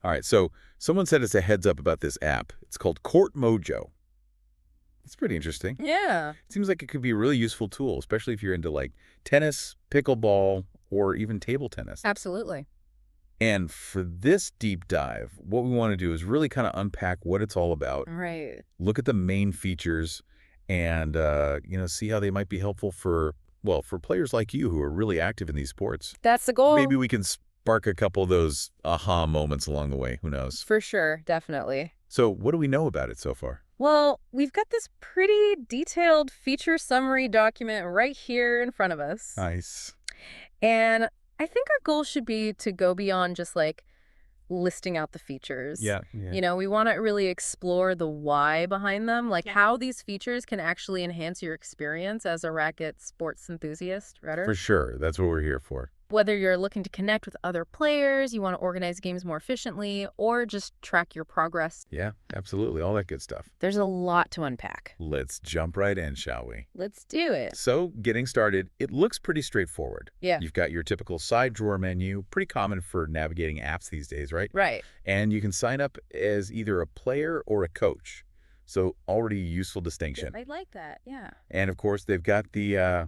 All right, so someone sent us a heads up about this app. It's called Court Mojo. It's pretty interesting. Yeah. It seems like it could be a really useful tool, especially if you're into like tennis, pickleball, or even table tennis. Absolutely. And for this deep dive, what we want to do is really kind of unpack what it's all about, Right. look at the main features, and see how they might be helpful for players like you who are really active in these sports. That's the goal. Maybe we can spark a couple of those aha moments along the way. Who knows? For sure. Definitely. So what do we know about it so far? Well, we've got this pretty detailed feature summary document right here in front of us. Nice. And I think our goal should be to go beyond just like listing out the features. Yeah. We want to really explore the why behind them, like how these features can actually enhance your experience as a racket sports enthusiast, right? For sure. That's what we're here for. Whether you're looking to connect with other players, you want to organize games more efficiently, or just track your progress. Yeah, absolutely. All that good stuff. There's a lot to unpack. Let's jump right in, shall we? Let's do it. So, getting started, it looks pretty straightforward. Yeah. You've got your typical side drawer menu, pretty common for navigating apps these days, right? Right. And you can sign up as either a player or a coach. So, already a useful distinction. I like that, yeah. And of course, they've got the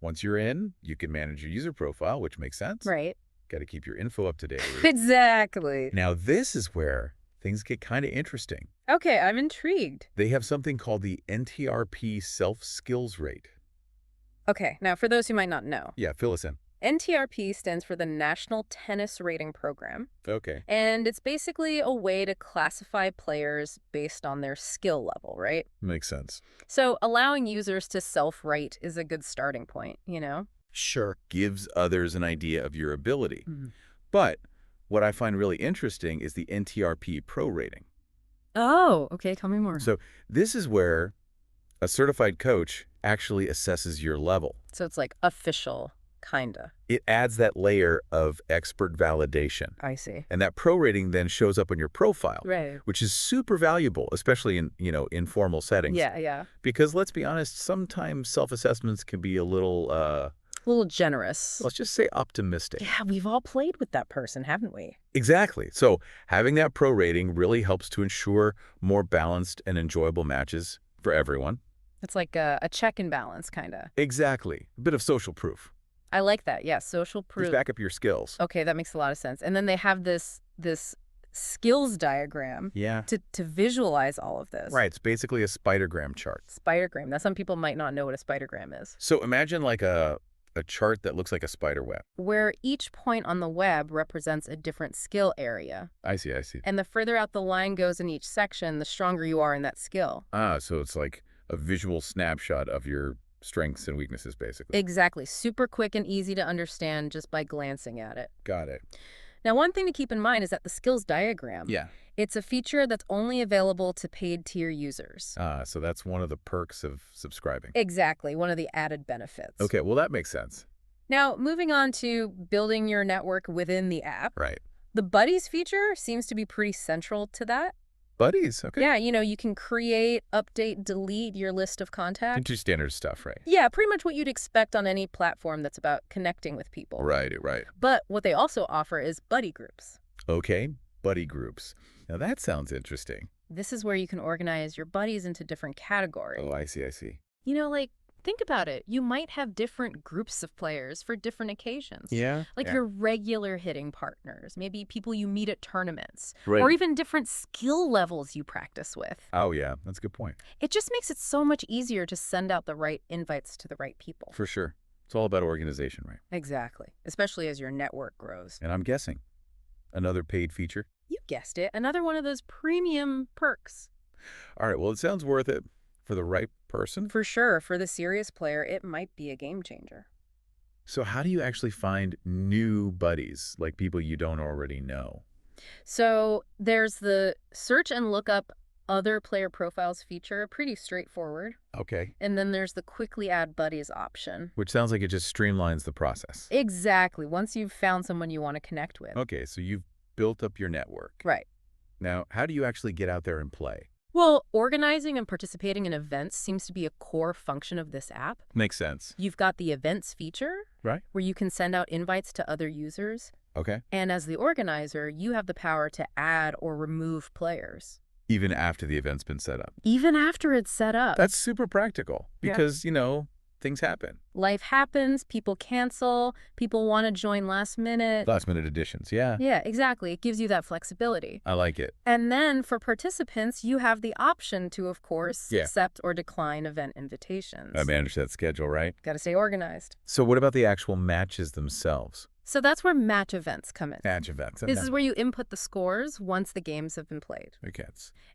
once you're in, you can manage your user profile, which makes sense. Right. Got to keep your info up to date. Exactly. Now, this is where things get kind of interesting. Okay, I'm intrigued. They have something called the NTRP self-skills rate. Okay, now for those who might not know, Yeah, fill us in. NTRP stands for the National Tennis Rating Program, Okay. and it's basically a way to classify players based on their skill level, right? Makes sense. So allowing users to self-rate is a good starting point, Sure. Gives others an idea of your ability. Mhm. But what I find really interesting is the NTRP Pro rating. Oh, okay, tell me more. So this is where a certified coach actually assesses your level. So it's like official, kinda. It adds that layer of expert validation. I see. And that pro rating then shows up on your profile, Right. which is super valuable, especially in, informal settings. Yeah. Because let's be honest, sometimes self-assessments can be a little, A little generous. let's just say optimistic. Yeah, we've all played with that person, haven't we? Exactly. So having that pro rating really helps to ensure more balanced and enjoyable matches for everyone. It's like a check and balance, kinda. Exactly. A bit of social proof. I like that. Yeah, social Just proof. back up your skills. Okay, that makes a lot of sense. And then they have this skills diagram Yeah. to visualize all of this. Right. It's basically a spidergram chart. Spidergram. Now, some people might not know what a spidergram is. So imagine like a chart that looks like a spider web. Where each point on the web represents a different skill area. I see. And the further out the line goes in each section, the stronger you are in that skill. So it's like a visual snapshot of your strengths and weaknesses, basically. Exactly. Super quick and easy to understand just by glancing at it. Got it. Now, one thing to keep in mind is that the skills diagram, Yeah. it's a feature that's only available to paid tier users. So that's one of the perks of subscribing. Exactly. One of the added benefits. Okay, well, that makes sense. Now, moving on to building your network within the app. Right. The Buddies feature seems to be pretty central to that. Buddies, okay. Yeah, you can create, update, delete your list of contacts. Into standard stuff, right? Yeah, pretty much what you'd expect on any platform that's about connecting with people. Right. But what they also offer is buddy groups. Okay, buddy groups. Now that sounds interesting. This is where you can organize your buddies into different categories. Oh, I see. Think about it. You might have different groups of players for different occasions. Yeah. Like your regular hitting partners, maybe people you meet at tournaments, Right. or even different skill levels you practice with. Oh, yeah, that's a good point. It just makes it so much easier to send out the right invites to the right people. For sure. It's all about organization, right? Exactly, especially as your network grows. And I'm guessing another paid feature. You guessed it, another one of those premium perks. All right, well, it sounds worth it for the right person. For sure, for the serious player, it might be a game changer. So how do you actually find new buddies, like people you don't already know? So there's the search and look up other player profiles feature, pretty straightforward. Okay. And then there's the quickly add buddies option. Which sounds like it just streamlines the process. Exactly, once you've found someone you want to connect with. Okay, so you've built up your network. Right. Now, how do you actually get out there and play? Well, organizing and participating in events seems to be a core function of this app. Makes sense. You've got the events feature, Right. where you can send out invites to other users. Okay. And as the organizer, you have the power to add or remove players, Even after the event's been set up. even after it's set up. That's super practical Yeah. because, things happen. Life happens, people cancel, people want to join last minute. Last-minute additions, yeah. Yeah, exactly. It gives you that flexibility. I like it. And then for participants, you have the option to, of course, Yeah. accept or decline event invitations. I manage that schedule, right? Got to stay organized. So what about the actual matches themselves? So that's where match events come in. Match events. This is where you input the scores once the games have been played. Okay.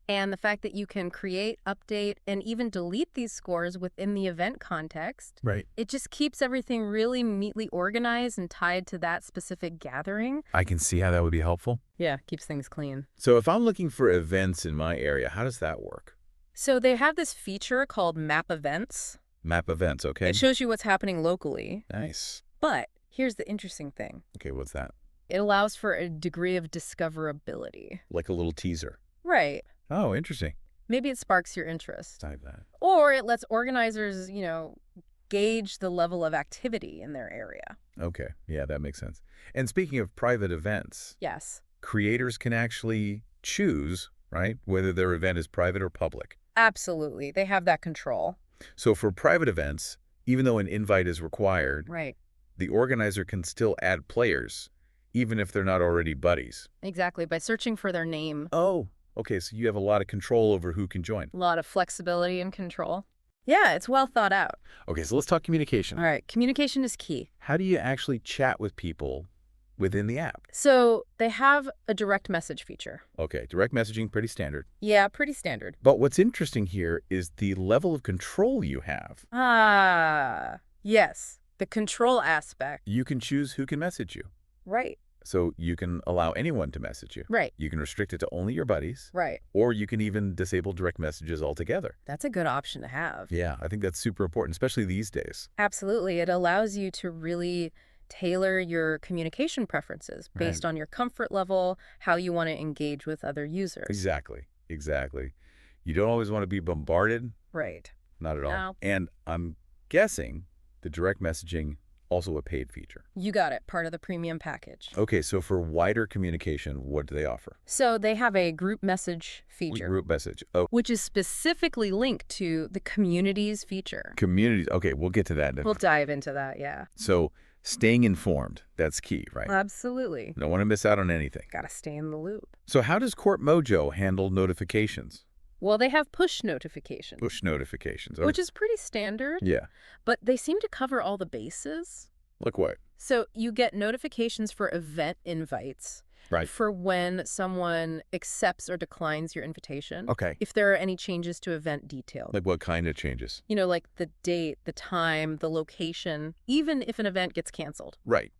And the fact that you can create, update, and even delete these scores within the event context, Right. it just keeps everything really neatly organized and tied to that specific gathering. I can see how that would be helpful. Yeah, keeps things clean. So if I'm looking for events in my area, how does that work? So they have this feature called Map Events. Map events, okay? It shows you what's happening locally. Nice. But here's the interesting thing. Okay, what's that? It allows for a degree of discoverability. Like a little teaser. Right. Oh, interesting. Maybe it sparks your interest. Type that. Or it lets organizers, gauge the level of activity in their area. Okay, yeah, that makes sense. And speaking of private events, Yes. creators can actually choose, right, whether their event is private or public. Absolutely. They have that control. So for private events, even though an invite is required, Right. the organizer can still add players, even if they're not already buddies. Exactly. By searching for their name. Oh, okay, so you have a lot of control over who can join. A lot of flexibility and control. Yeah, it's well thought out. Okay, so let's talk communication. All right. Communication is key. How do you actually chat with people within the app? So they have a direct message feature. Okay, direct messaging, pretty standard. Yeah, pretty standard. But what's interesting here is the level of control you have. Ah, yes. The control aspect. You can choose who can message you. Right. So you can allow anyone to message you. Right. You can restrict it to only your buddies. Right. Or you can even disable direct messages altogether. That's a good option to have. Yeah, I think that's super important, especially these days. Absolutely. It allows you to really tailor your communication preferences based Right. on your comfort level, how you want to engage with other users. Exactly. You don't always want to be bombarded. Right. Not at all. No. And I'm guessing the direct messaging also a paid feature. You got it. Part of the premium package. Okay, so for wider communication, what do they offer? So they have a group message feature, Group message. Oh, which is specifically linked to the communities feature. communities. Okay, we'll get to that. We'll dive into that, yeah. So staying informed, that's key, right? Absolutely. Don't want to miss out on anything. Got to stay in the loop. So how does Court Mojo handle notifications? Well, they have push notifications, Push notifications. which is pretty standard, Yeah. but they seem to cover all the bases. Look what? So you get notifications for event invites, Right. for when someone accepts or declines your invitation. Okay. If there are any changes to event details. Like what kind of changes? Like the date, the time, the location, even if an event gets canceled. Right.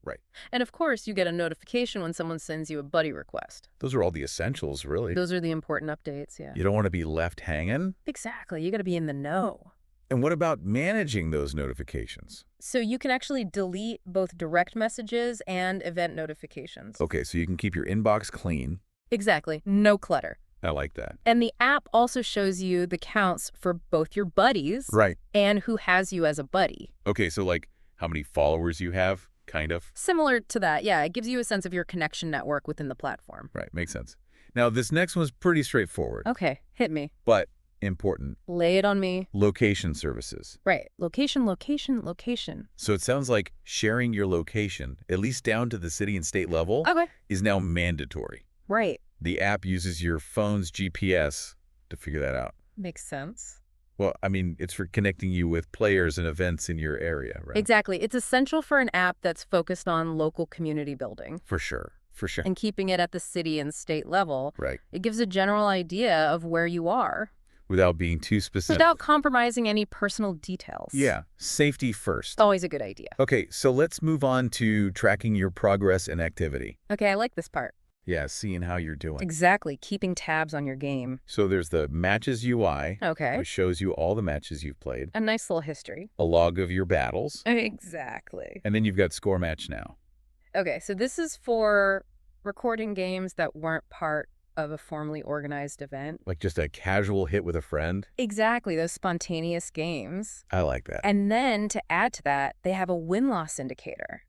And of course, you get a notification when someone sends you a buddy request. Those are all the essentials, really. Those are the important updates, yeah. You don't want to be left hanging. Exactly. You got to be in the know. And what about managing those notifications? So you can actually delete both direct messages and event notifications. Okay, so you can keep your inbox clean. Exactly. No clutter. I like that. And the app also shows you the counts for both your buddies Right. and who has you as a buddy. Okay, so like how many followers you have, kind of. Similar to that, yeah. It gives you a sense of your connection network within the platform. Right, makes sense. Now, this next one's pretty straightforward, Okay, hit me. but important. Lay it on me. Location services. Right. Location, location, location. So it sounds like sharing your location, at least down to the city and state level, Okay. is now mandatory. Right. The app uses your phone's GPS to figure that out. Makes sense. Well, I mean, it's for connecting you with players and events in your area, right? Exactly. It's essential for an app that's focused on local community building. For sure. And keeping it at the city and state level. Right. It gives a general idea of where you are. Without being too specific. Without compromising any personal details. Yeah, safety first. It's always a good idea. Okay, so let's move on to tracking your progress and activity. Okay, I like this part. Yeah, seeing how you're doing. Exactly. Keeping tabs on your game. So there's the Matches UI, Okay. which shows you all the matches you've played, A nice little history. a log of your battles, Exactly. and then you've got Score Match Now. Okay, so this is for recording games that weren't part of a formally organized event. Like just a casual hit with a friend. Exactly, those spontaneous games. I like that. And then to add to that, they have a win-loss indicator.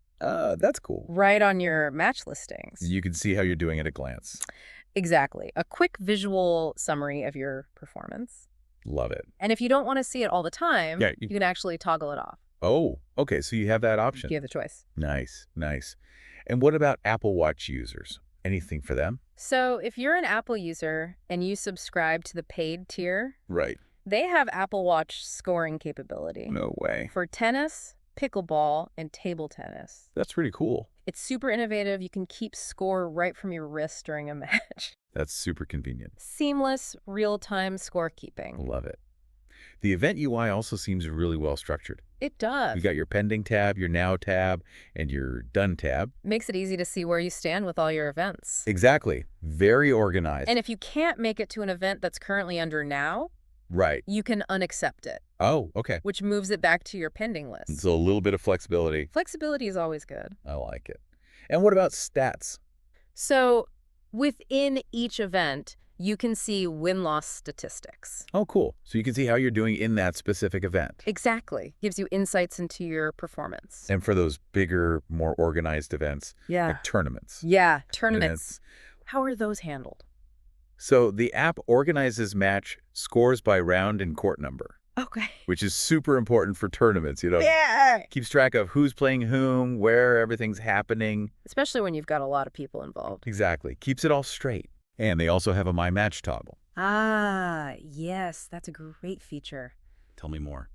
That's cool. right on your match listings. You can see how you're doing at a glance. Exactly. A quick visual summary of your performance. Love it. And if you don't want to see it all the time, Yeah. you can actually toggle it off. Oh, okay. So you have that option. You have the choice. Nice, nice. And what about Apple Watch users? Anything for them? So if you're an Apple user and you subscribe to the paid tier, Right. they have Apple Watch scoring capability No way. for tennis, pickleball, and table tennis. That's pretty cool. It's super innovative. You can keep score right from your wrist during a match. That's super convenient. Seamless, real-time scorekeeping. Love it. The event UI also seems really well structured. It does. You got your pending tab, your now tab, and your done tab. Makes it easy to see where you stand with all your events. Exactly. Very organized. And if you can't make it to an event that's currently under now, Right. you can unaccept it, Oh, okay. which moves it back to your pending list. So a little bit of flexibility. Flexibility is always good. I like it. And what about stats? So within each event, you can see win-loss statistics. Oh, cool. So you can see how you're doing in that specific event. Exactly. Gives you insights into your performance. And for those bigger, more organized events, Yeah. like tournaments. Yeah, tournaments. How are those handled? So the app organizes match scores by round and court number, Okay. which is super important for tournaments. Yeah. Keeps track of who's playing whom, where everything's happening. Especially when you've got a lot of people involved. Exactly. Keeps it all straight. And they also have a My Match toggle. Ah, yes, that's a great feature. Tell me more.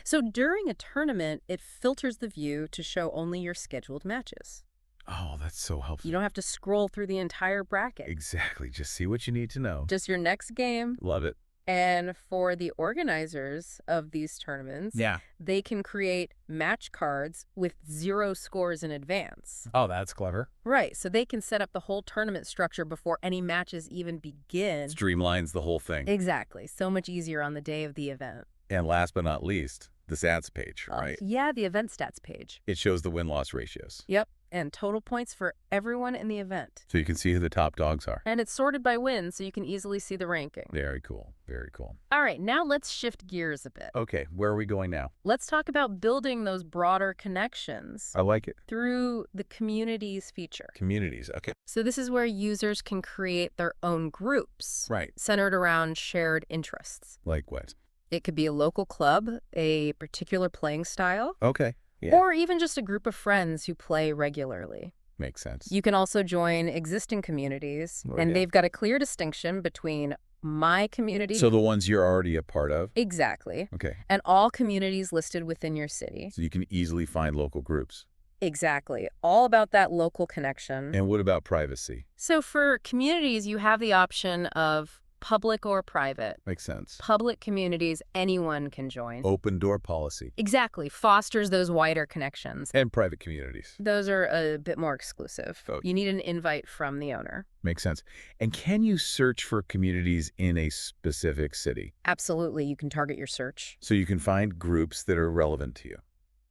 So during a tournament, it filters the view to show only your scheduled matches. Oh, that's so helpful. You don't have to scroll through the entire bracket. Exactly. Just see what you need to know. Just your next game. Love it. And for the organizers of these tournaments, they can create match cards with 0 scores in advance. Oh, that's clever. Right, so they can set up the whole tournament structure before any matches even begin. Streamlines the whole thing. Exactly, so much easier on the day of the event. And last but not least, the stats page, right? Yeah, the event stats page. It shows the win-loss ratios. Yep, and total points for everyone in the event. So you can see who the top dogs are. And it's sorted by wins, so you can easily see the ranking. Very cool. Very cool. All right, now let's shift gears a bit. Okay, where are we going now? Let's talk about building those broader connections I like it. through the communities feature. Communities. Okay. So this is where users can create their own groups. Right. Centered around shared interests. Like what? It could be a local club, a particular playing style, Okay. Yeah. or even just a group of friends who play regularly. Makes sense. You can also join existing communities, Oh, and yeah. they've got a clear distinction between my community. So the ones you're already a part of? Exactly. Okay. And all communities listed within your city. So you can easily find local groups. Exactly. All about that local connection. And what about privacy? So for communities, you have the option of public or private. Makes sense. Public communities, anyone can join. Open door policy. Exactly. Fosters those wider connections. And private communities. Those are a bit more exclusive. Oh. You need an invite from the owner. Makes sense. And can you search for communities in a specific city? Absolutely. You can target your search. So you can find groups that are relevant to you.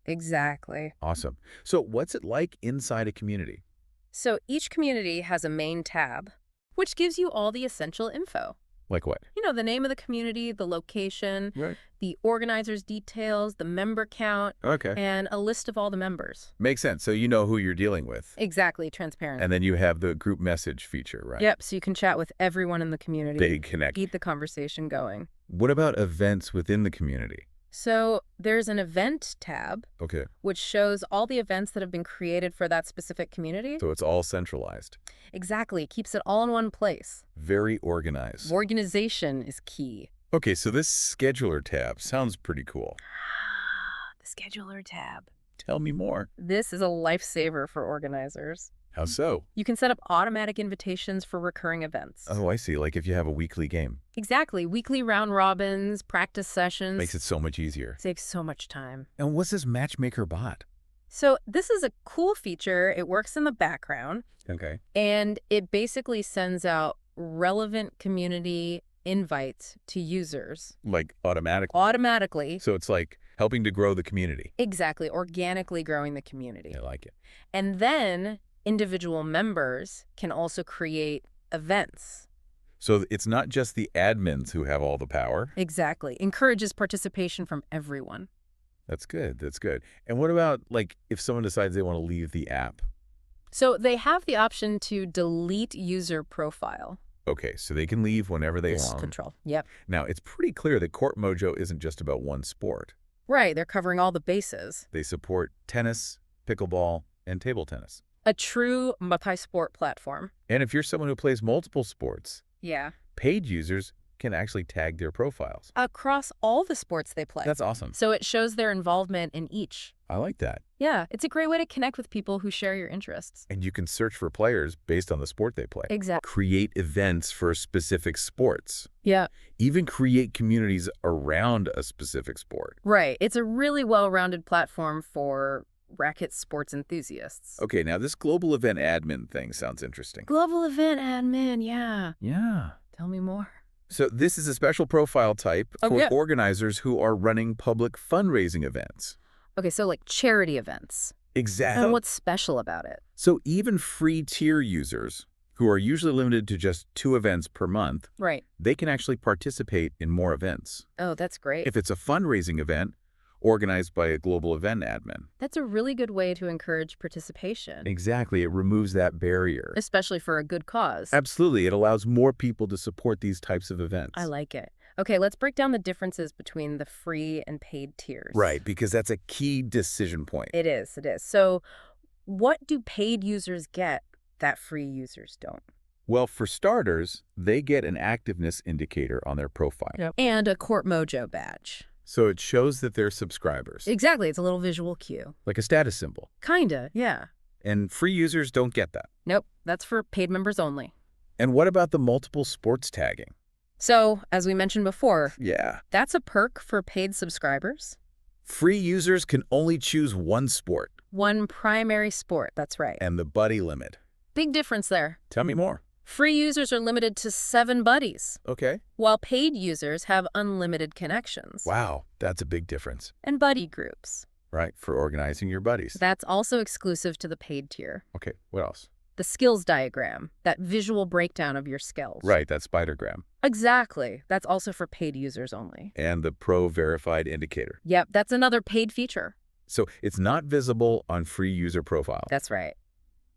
Exactly. Awesome. So what's it like inside a community? So each community has a main tab, which gives you all the essential info. Like what? You know, the name of the community, the location, Right. the organizer's details, the member count, Okay. and a list of all the members. Makes sense. So you know who you're dealing with. Exactly, transparent. And then you have the group message feature, right? Yep, so you can chat with everyone in the community. Big connect. Keep the conversation going. What about events within the community? So there's an event tab, Okay. which shows all the events that have been created for that specific community. So it's all centralized. Exactly, it keeps it all in one place. Very organized. Organization is key. Okay, so this scheduler tab sounds pretty cool. The scheduler tab. Tell me more. This is a lifesaver for organizers. How so? You can set up automatic invitations for recurring events. Oh, I see. Like if you have a weekly game. Exactly. Weekly round robins, practice sessions. Makes it so much easier. Saves so much time. And what's this matchmaker bot? So this is a cool feature. It works in the background, Okay. and it basically sends out relevant community invites to users Like automatically. automatically. So it's like helping to grow the community. Exactly. Organically growing the community. I like it. And then individual members can also create events. So it's not just the admins who have all the power. Exactly. Encourages participation from everyone. That's good. That's good. And what about, like, if someone decides they want to leave the app? So they have the option to delete user profile. Okay, so they can leave whenever they want. Control. Yep. Now, it's pretty clear that Court Mojo isn't just about one sport. Right, they're covering all the bases. They support tennis, pickleball, and table tennis. A true multi-sport platform. And if you're someone who plays multiple sports, Yeah. paid users can actually tag their profiles. Across all the sports they play. That's awesome. So it shows their involvement in each. I like that. Yeah, it's a great way to connect with people who share your interests. And you can search for players based on the sport they play. Exactly. Create events for specific sports. Yeah. Even create communities around a specific sport. Right. It's a really well-rounded platform for racket sports enthusiasts. Okay, now this global event admin thing sounds interesting. Global event admin, yeah. Yeah. Tell me more. So this is a special profile type for yeah. organizers who are running public fundraising events. Okay, so like charity events. Exactly. And what's special about it? So even free tier users, who are usually limited to just 2 events per month, Right. they can actually participate in more events. Oh, that's great. If it's a fundraising event organized by a global event admin. That's a really good way to encourage participation. Exactly. It removes that barrier. Especially for a good cause. Absolutely. It allows more people to support these types of events. I like it. Okay, let's break down the differences between the free and paid tiers. Right, because that's a key decision point. It is. So what do paid users get that free users don't? Well, for starters, they get an activeness indicator on their profile. Yep. And a Court Mojo badge. So it shows that they're subscribers. Exactly. It's a little visual cue. Like a status symbol. Kinda, yeah. And free users don't get that. Nope, that's for paid members only. And what about the multiple sports tagging? So, as we mentioned before, Yeah. that's a perk for paid subscribers. Free users can only choose one sport. One primary sport, that's right. And the buddy limit. Big difference there. Tell me more. Free users are limited to 7 buddies, Okay. while paid users have unlimited connections. Wow, that's a big difference. And buddy groups. Right, for organizing your buddies. That's also exclusive to the paid tier. Okay, what else? The skills diagram, that visual breakdown of your skills. Right, that spidergram. Exactly. That's also for paid users only. And the pro verified indicator. Yep, that's another paid feature. So it's not visible on free user profile. That's right.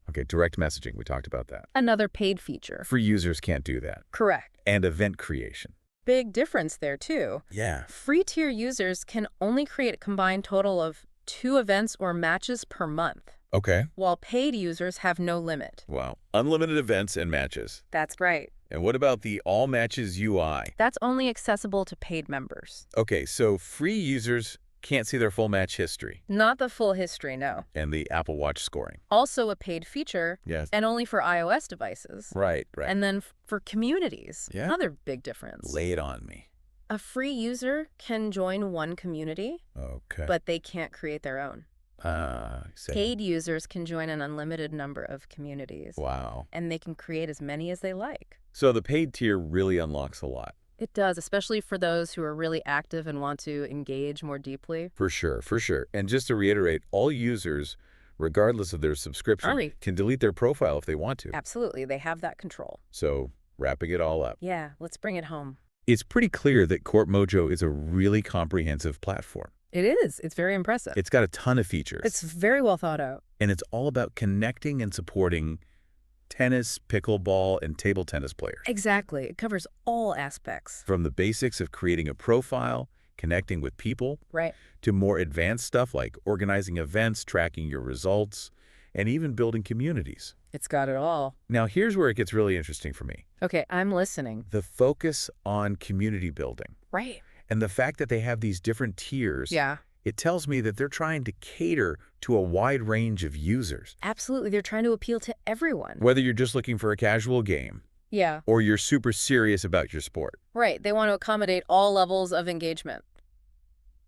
Okay, direct messaging, we talked about that. Another paid feature. Free users can't do that. Correct. And event creation. Big difference there, too. Yeah. Free tier users can only create a combined total of 2 events or matches per month, Okay. while paid users have no limit. Wow. Unlimited events and matches. That's right. And what about the all matches UI? That's only accessible to paid members. Okay, so free users can't see their full match history Not the full history, no. and the Apple Watch scoring. Also a paid feature, Yes. and only for iOS devices. Right. And then for communities, Yeah. another big difference. Lay it on me. A free user can join one community, Okay. but they can't create their own. Say. Paid users can join an unlimited number of communities, Wow. and they can create as many as they like. So the paid tier really unlocks a lot. It does, especially for those who are really active and want to engage more deeply. For sure, for sure. And just to reiterate, all users, regardless of their subscription, Right. can delete their profile if they want to. Absolutely, they have that control. So wrapping it all up, Yeah, let's bring it home. it's pretty clear that Court Mojo is a really comprehensive platform. It is. It's very impressive. It's got a ton of features. It's very well thought out. And it's all about connecting and supporting tennis, pickleball, and table tennis players. Exactly. It covers all aspects. From the basics of creating a profile, connecting with people, Right. to more advanced stuff like organizing events, tracking your results, and even building communities. It's got it all. Now, here's where it gets really interesting for me. Okay, I'm listening. The focus on community building Right. and the fact that they have these different tiers. Yeah. It tells me that they're trying to cater to a wide range of users. Absolutely. They're trying to appeal to everyone. Whether you're just looking for a casual game Yeah. or you're super serious about your sport, Right. They want to accommodate all levels of engagement.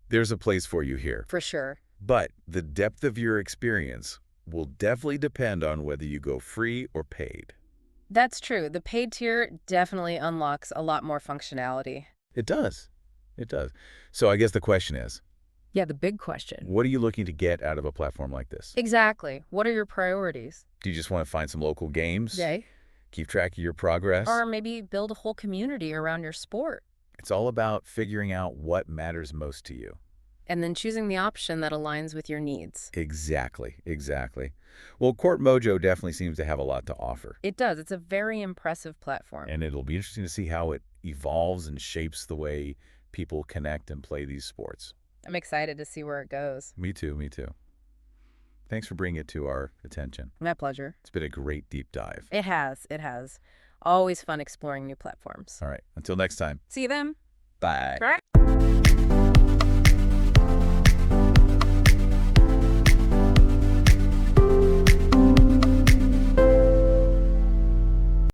there's a place for you here. For sure. But the depth of your experience will definitely depend on whether you go free or paid. That's true. The paid tier definitely unlocks a lot more functionality. It does. It does. So I guess the question is, Yeah, the big question. what are you looking to get out of a platform like this? Exactly. What are your priorities? Do you just want to find some local games? Yay. Keep track of your progress? Or maybe build a whole community around your sport. It's all about figuring out what matters most to you. And then choosing the option that aligns with your needs. Exactly, exactly. Well, Court Mojo definitely seems to have a lot to offer. It does. It's a very impressive platform. And it'll be interesting to see how it evolves and shapes the way people connect and play these sports. I'm excited to see where it goes. Me too, me too. Thanks for bringing it to our attention. My pleasure. It's been a great deep dive. It has. It has. Always fun exploring new platforms. All right, until next time. See you then. Bye. Bye.